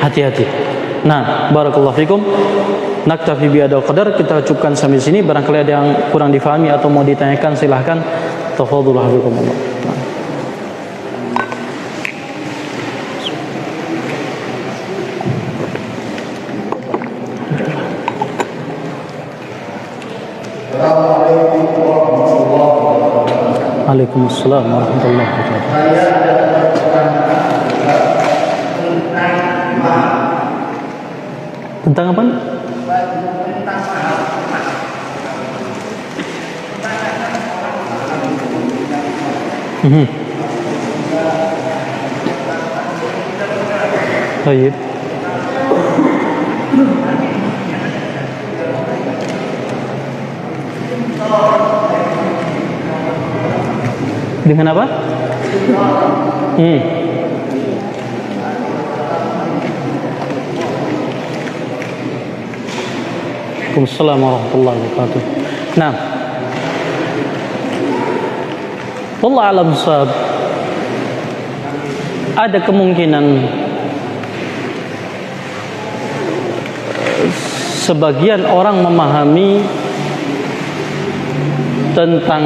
hati-hati. Nah, barakallahu fikum. Naktafi bihadzal qadar, kita cukupkan sampai sini. Barangkali ada yang kurang difahami atau mau ditanyakan, silahkan. Tafadhol hafizakumullah. Waalaikumsalam warahmatullahi wabarakatuh. Tentang apa? Baik. Dengan apa? Waalaikumsalam warahmatullahi wabarakatuh. Nah, wallah alam sahab, ada kemungkinan sebagian orang memahami tentang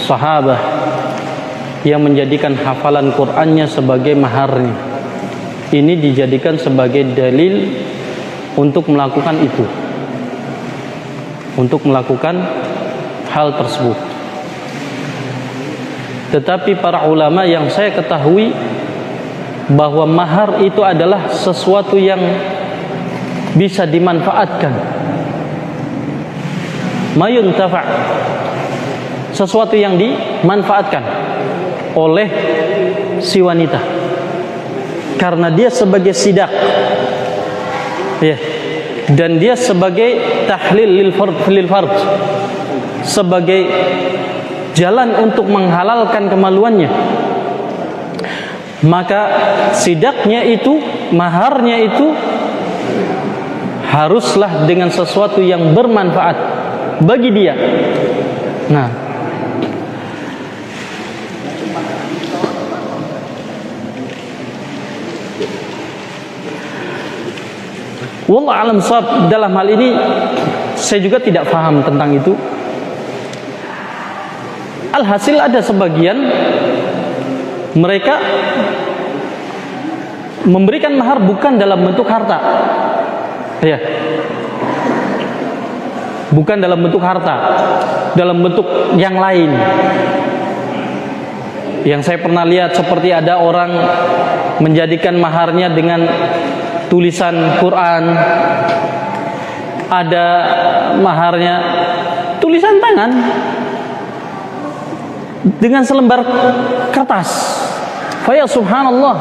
sahabat yang menjadikan hafalan Qur'annya sebagai maharnya. Ini dijadikan sebagai dalil untuk melakukan itu, untuk melakukan hal tersebut. Tetapi para ulama yang saya ketahui bahwa mahar itu adalah sesuatu yang bisa dimanfaatkan, mayuntafa', sesuatu yang dimanfaatkan oleh si wanita karena dia sebagai sidak, ya, dan dia sebagai tahlil lil fard, sebagai jalan untuk menghalalkan kemaluannya. Maka sidaknya itu, maharnya itu haruslah dengan sesuatu yang bermanfaat bagi dia. Nah, wallah alam shawab, dalam hal ini saya juga tidak paham tentang itu. Alhasil ada sebagian mereka memberikan mahar bukan dalam bentuk harta, ya, bukan dalam bentuk harta, dalam bentuk yang lain. Yang saya pernah lihat seperti ada orang menjadikan maharnya dengan tulisan Quran, ada maharnya tulisan tangan dengan selembar kertas. Faya subhanallah.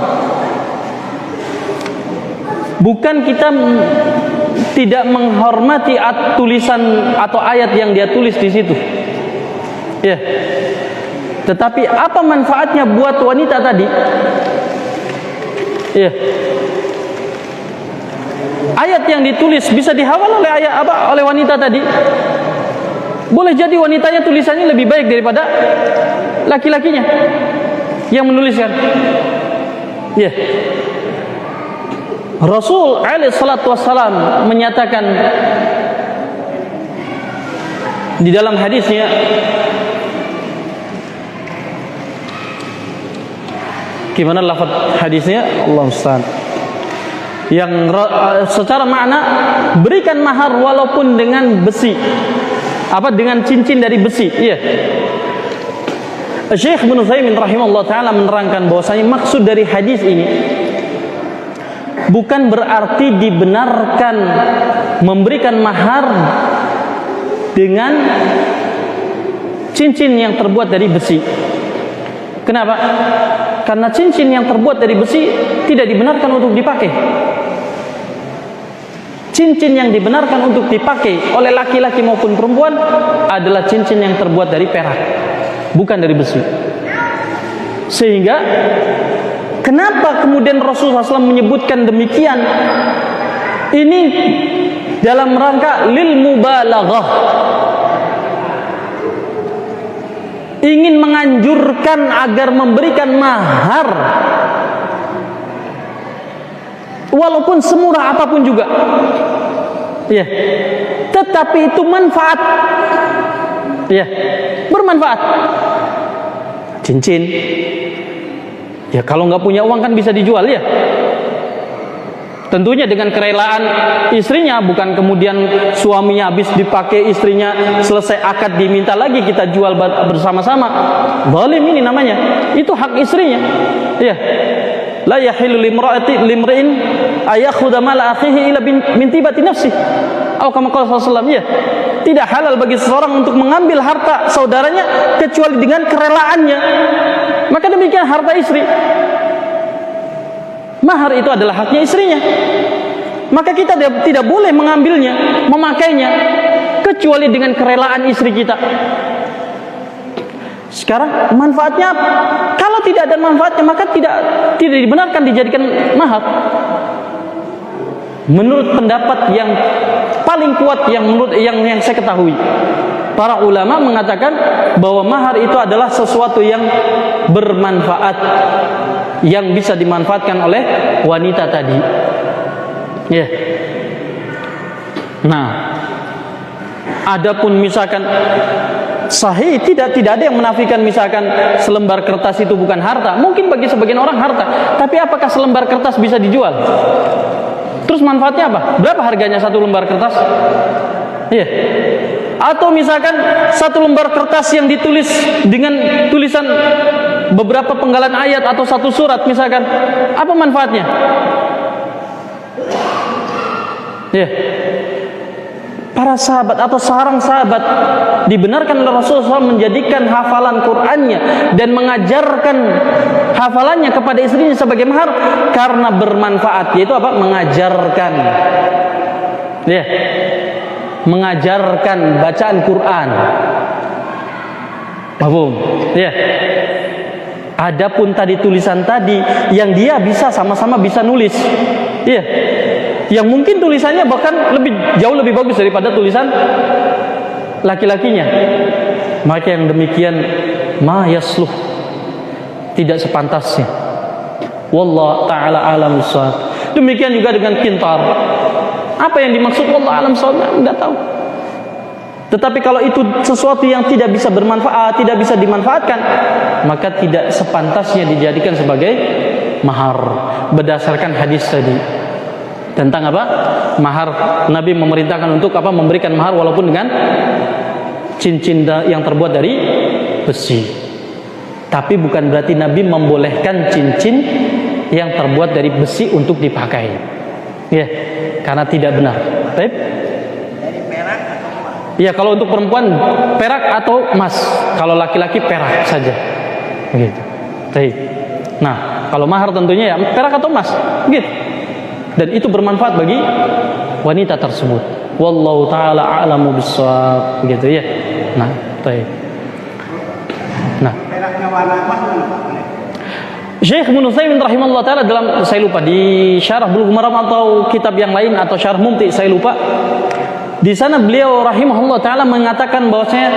Bukan kita tidak menghormati tulisan atau ayat yang dia tulis di situ, ya. Tetapi apa manfaatnya buat wanita tadi? Ya. Ayat yang ditulis bisa dihafal oleh oleh wanita tadi. Boleh jadi wanitanya tulisannya lebih baik daripada laki-lakinya yang menuliskan. Ya. Rasul alaihi salatu wassalam menyatakan di dalam hadisnya, Gimana lafaz hadisnya? Allah musta'an. Yang secara makna, berikan mahar walaupun dengan besi, dengan cincin dari besi. Iya. Syekh Ibnu Utsaimin rahimahullah taala menerangkan bahwasanya maksud dari hadis ini bukan berarti dibenarkan memberikan mahar dengan cincin yang terbuat dari besi. Kenapa? Karena cincin yang terbuat dari besi tidak dibenarkan untuk dipakai. Cincin yang dibenarkan untuk dipakai oleh laki-laki maupun perempuan adalah cincin yang terbuat dari perak, bukan dari besi. Sehingga kenapa kemudian Rasulullah SAW menyebutkan demikian? Ini dalam rangka lil mubalaghah, ingin menganjurkan agar memberikan mahar walaupun semurah apapun juga, ya, tetapi itu manfaat, ya, bermanfaat. Cincin, ya kalau nggak punya uang kan bisa dijual, ya. Tentunya dengan kerelaan istrinya, bukan kemudian suaminya habis dipakai istrinya, selesai akad diminta lagi kita jual bersama-sama. Zalim ini namanya. Itu hak istrinya. Ya. La yahillu limri'in ayakhudha mala akhihi illa min tibati nafsi. Atau kama qala sallallahu alaihi wasallam, ya. Tidak halal bagi seseorang untuk mengambil harta saudaranya kecuali dengan kerelaannya. Maka demikian harta istri. Mahar itu adalah haknya istrinya. Maka kita tidak boleh mengambilnya, memakainya kecuali dengan kerelaan istri kita. Sekarang manfaatnya apa? Kalau tidak ada manfaatnya maka tidak dibenarkan dijadikan mahar. Menurut pendapat yang paling kuat yang saya ketahui, para ulama mengatakan bahwa mahar itu adalah sesuatu yang bermanfaat, yang bisa dimanfaatkan oleh wanita tadi. Ya. Nah, adapun misalkan sahih, tidak ada yang menafikan misalkan selembar kertas itu bukan harta. Mungkin bagi sebagian orang harta, tapi apakah selembar kertas bisa dijual? Terus manfaatnya apa? Berapa harganya satu lembar kertas? Iya. Atau misalkan satu lembar kertas yang ditulis dengan tulisan beberapa penggalan ayat atau satu surat misalkan, apa manfaatnya? Ya. Para sahabat atau seorang sahabat dibenarkan oleh Rasulullah SAW menjadikan hafalan Qur'annya dan mengajarkan hafalannya kepada istrinya sebagai mahar karena bermanfaat, yaitu apa? Mengajarkan. Ya. Mengajarkan bacaan Quran. Paham? Ya. Adapun tadi tulisan tadi yang dia bisa sama-sama bisa nulis. Iya. Yang mungkin tulisannya bahkan jauh lebih bagus daripada tulisan laki-lakinya. Maka yang demikian ma yasluh, tidak sepantasnya. Wallahu taala alam bissawab. Demikian juga dengan kintar. Apa yang dimaksud wallahu alam bissawab enggak tahu. Tetapi kalau itu sesuatu yang tidak bisa bermanfaat, tidak bisa dimanfaatkan, maka tidak sepantasnya dijadikan sebagai mahar berdasarkan hadis tadi. Tentang apa? Mahar, Nabi memerintahkan untuk apa? Memberikan mahar walaupun dengan cincin yang terbuat dari besi. Tapi bukan berarti Nabi membolehkan cincin yang terbuat dari besi untuk dipakai. Ya, karena tidak benar. Baik. Dari perak atau emas? Ya, kalau untuk perempuan perak atau emas. Kalau laki-laki perak saja. Begitu. Baik. Nah, kalau mahar tentunya ya perak atau emas. Begitu. Dan itu bermanfaat bagi wanita tersebut. Wallahu taala a'lamu bissawab, gitu ya. Nah, baik. Nah, Peraknya warna emas boleh. Syekh Ibnu Utsaimin rahimahullah taala dalam, saya lupa di Syarah Bulughul Maram atau kitab yang lain atau Syarah Mumti, saya lupa. Di sana beliau rahimahullah taala mengatakan bahwasanya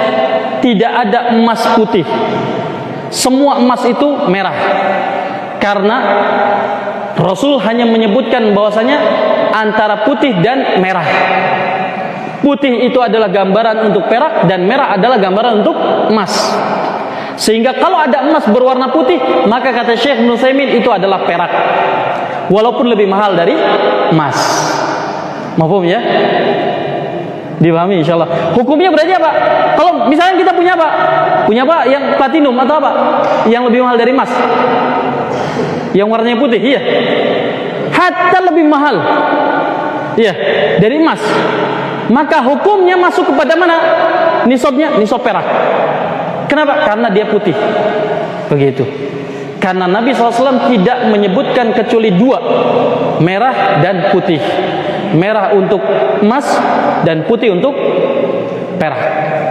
tidak ada emas putih. Semua emas itu merah. Karena Rasul hanya menyebutkan bahwasanya antara putih dan merah. Putih itu adalah gambaran untuk perak dan merah adalah gambaran untuk emas. Sehingga kalau ada emas berwarna putih, maka kata Syekh Ibnu Utsaimin itu adalah perak, walaupun lebih mahal dari emas. Mafhum ya? Dipahami insyaallah. Hukumnya berarti apa? Kalau misalnya kita punya apa? Punya apa yang platinum atau apa? Yang lebih mahal dari emas? Yang warnanya putih, iya. Hatta lebih mahal. Iya, dari emas. Maka hukumnya masuk kepada mana? Nisabnya, nisab perak. Kenapa? Karena dia putih. Begitu. Karena Nabi SAW tidak menyebutkan kecuali dua, merah dan putih. Merah untuk emas dan putih untuk perak.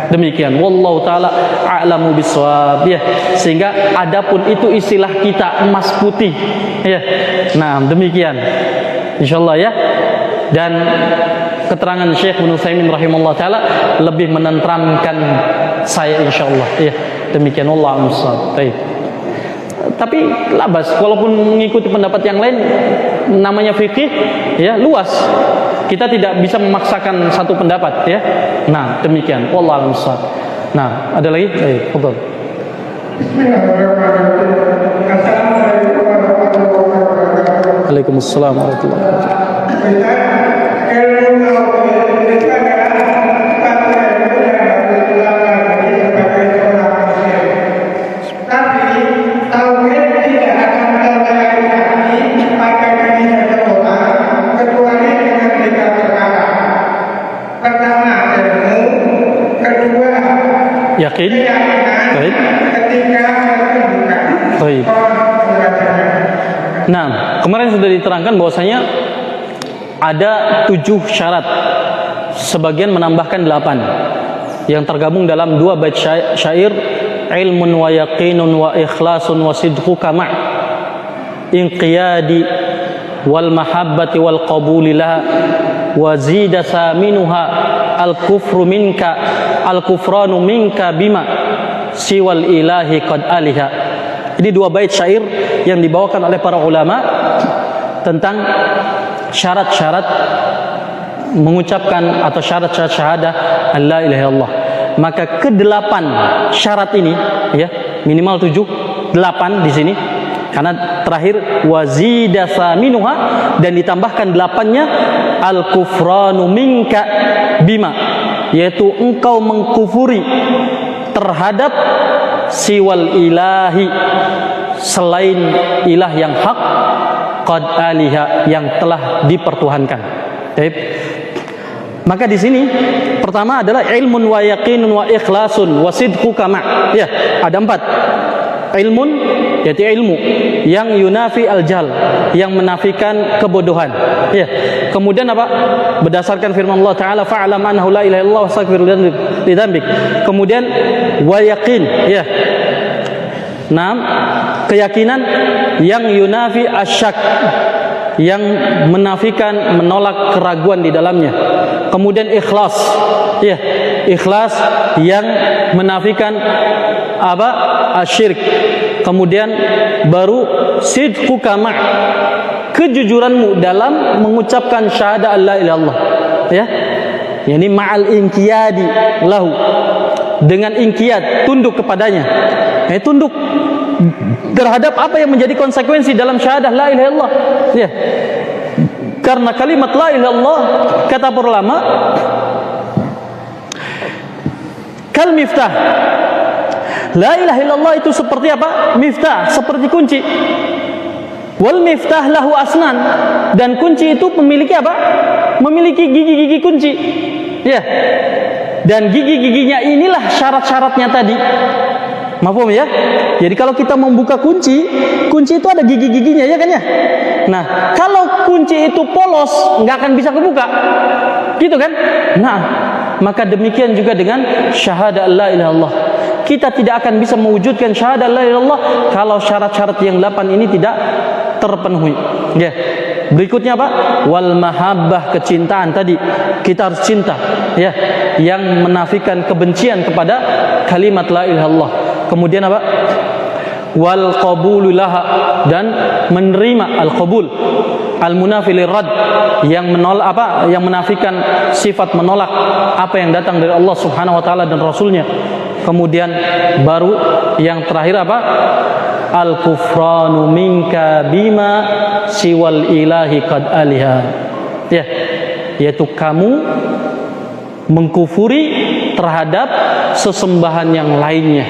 Demikian. Wallahu taala a'lamu bissawab. Ya. Sehingga adapun itu istilah kita emas putih. Ya. Nah, demikian. Insyaallah ya. Dan keterangan Syekh Ibnu Utsaimin rahimahullah taala lebih menenteramkan saya insyaallah. Ya. Demikian wallahu a'lam. Baik. Tapi labas, walaupun mengikuti pendapat yang lain, namanya fikih ya, luas. Kita tidak bisa memaksakan satu pendapat ya. Nah, demikian. Wallahu a'lam. Nah, ada lagi? Fadhil. Waalaikumsalam warahmatullahi wabarakatuh. Yakin? Baik. Baik. Nah, kemarin sudah diterangkan bahwasanya ada 7 syarat. Sebagian menambahkan 8 yang tergabung dalam 2 bait syair, ilmun wa yaqinun wa ikhlasun wa sidqu kama inqiyadi wal mahabbati wal qabuli laha wa zida saminuha al kufru minka al kufranu minka bima siwal ilahi qad aliha. Ini 2 bait syair yang dibawakan oleh para ulama tentang syarat-syarat mengucapkan atau syarat-syarat syahadah la ilaha illallah. Maka ke-8 syarat ini ya, minimal 7, 8 di sini. Karena terakhir wazida saminuha dan ditambahkan 8-nya al kufranu minka bima, yaitu engkau mengkufuri terhadap siwal ilahi, selain ilah yang hak, qad aliha, yang telah dipertuhankan. Baik. Maka di sini pertama adalah ilmun wa yaqinun wa ikhlasun wa sidqu kama. Ya, ada 4. Ilmun yaitu ilmu yang yunafi al-jahl, yang menafikan kebodohan. Ya. Kemudian apa? Berdasarkan firman Allah taala fa'lam annahu la ilaha illallah wastaghfir li dzambik. Kemudian wa yaqin, ya. 6. Keyakinan yang yunafi asyak, yang menafikan, menolak keraguan di dalamnya. Kemudian ikhlas, ya, ikhlas yang menafikan apa? Asyirk. Kemudian baru sidqu kama, kejujuranmu dalam mengucapkan syahadah la ilaha illallah, ya. Yani ma'al inqiyadi lahu, dengan inqiyad, tunduk kepadanya. Tunduk terhadap apa yang menjadi konsekuensi dalam syahadah la ilaha illallah, ya. Karena kalimat la ilaha illallah, kata para ulama, kal miftah. La ilaha illallah itu seperti apa? Miftah, seperti kunci. Wal miftah lahu asnan, dan kunci itu memiliki apa? Memiliki gigi-gigi kunci. Ya. Dan gigi-giginya inilah syarat-syaratnya tadi. Mafhum ya? Jadi kalau kita membuka kunci, kunci itu ada gigi-giginya, ya kan ya? Nah, kalau kunci itu polos, nggak akan bisa kebuka. Gitu kan? Nah, maka demikian juga dengan syahadah la ilaha illallah. Kita tidak akan bisa mewujudkan syahadah la ilaha illallah kalau syarat-syarat yang 8 ini tidak terpenuhi. Ya. Berikutnya apa? Wal mahabbah, kecintaan tadi. Kita harus cinta, ya, yang menafikan kebencian kepada kalimat la ilaha illallah. Kemudian apa? Wal qabulu laha, dan menerima al qabul, al munafi lirad, yang menolak apa? Yang menafikan sifat menolak apa yang datang dari Allah Subhanahu wa taala dan Rasulnya. Kemudian baru yang terakhir apa? Al-kufranu minka bima siwal ilahi qad aliha. Ya, yaitu kamu mengkufuri terhadap sesembahan yang lainnya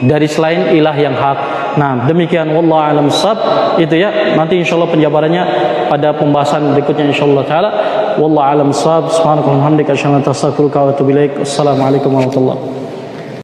dari selain ilah yang hak. Nah, demikian wallahu alam shawab. Itu ya, nanti insyaallah penjabarannya pada pembahasan berikutnya insyaallah taala. Wallahu alam shawab. Subhanakallahumma hamdika asyhadu an la ilaha illa anta astaghfiruka wa atubu ilaik. Assalamualaikum warahmatullahi wabarakatuh.